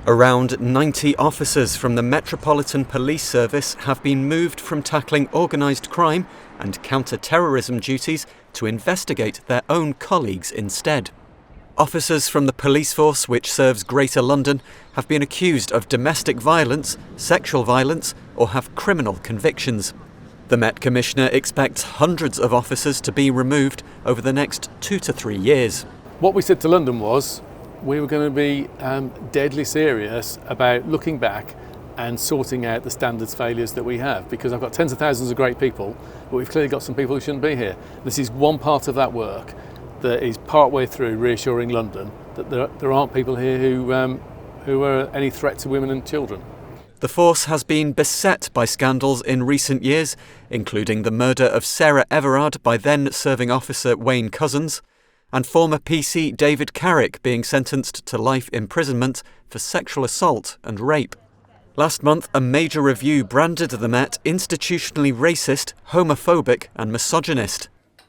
Around 90 officers from the Metropolitan Police Service have been moved from tackling organised crime and counter-terrorism duties to investigate their own colleagues instead. Officers from the police force, which serves Greater London, have been accused of domestic violence, sexual violence, or have criminal convictions. The Met Commissioner expects hundreds of officers to be removed over the next 2 to 3 years. What we said to London was we were going to be deadly serious about looking back and sorting out the standards failures that we have, because I've got tens of thousands of great people, but we've clearly got some people who shouldn't be here. This is one part of that work that is partway through reassuring London that there aren't people here who are any threat to women and children. The force has been beset by scandals in recent years, including the murder of Sarah Everard by then serving officer Wayne Cousins, and former PC David Carrick being sentenced to life imprisonment for sexual assault and rape. Last month, a major review branded the Met institutionally racist, homophobic and misogynist.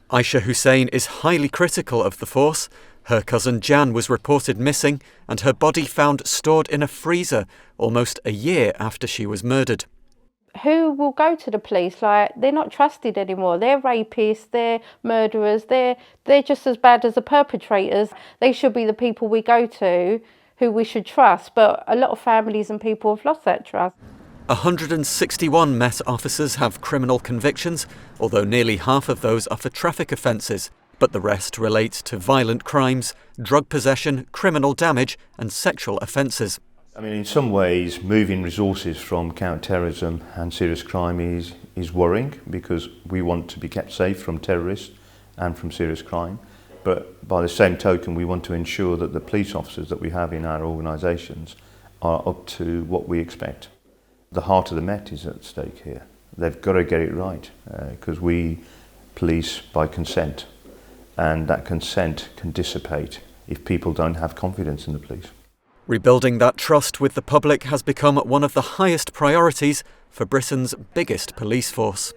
Aisha Hussein is highly critical of the force. Her cousin Jan was reported missing and her body found stored in a freezer almost a year after she was murdered. Who will go to the police? Like, they're not trusted anymore. They're rapists, they're murderers, they're just as bad as the perpetrators. They should be the people we go to, who we should trust, but a lot of families and people have lost that trust. 161 Met officers have criminal convictions, although nearly half of those are for traffic offences, but the rest relate to violent crimes, drug possession, criminal damage and sexual offences. I mean, in some ways, moving resources from counter-terrorism and serious crime is worrying, because we want to be kept safe from terrorists and from serious crime. But by the same token, we want to ensure that the police officers that we have in our organisations are up to what we expect. The heart of the Met is at stake here. They've got to get it right, because we police by consent, and that consent can dissipate if people don't have confidence in the police. Rebuilding that trust with the public has become one of the highest priorities for Britain's biggest police force.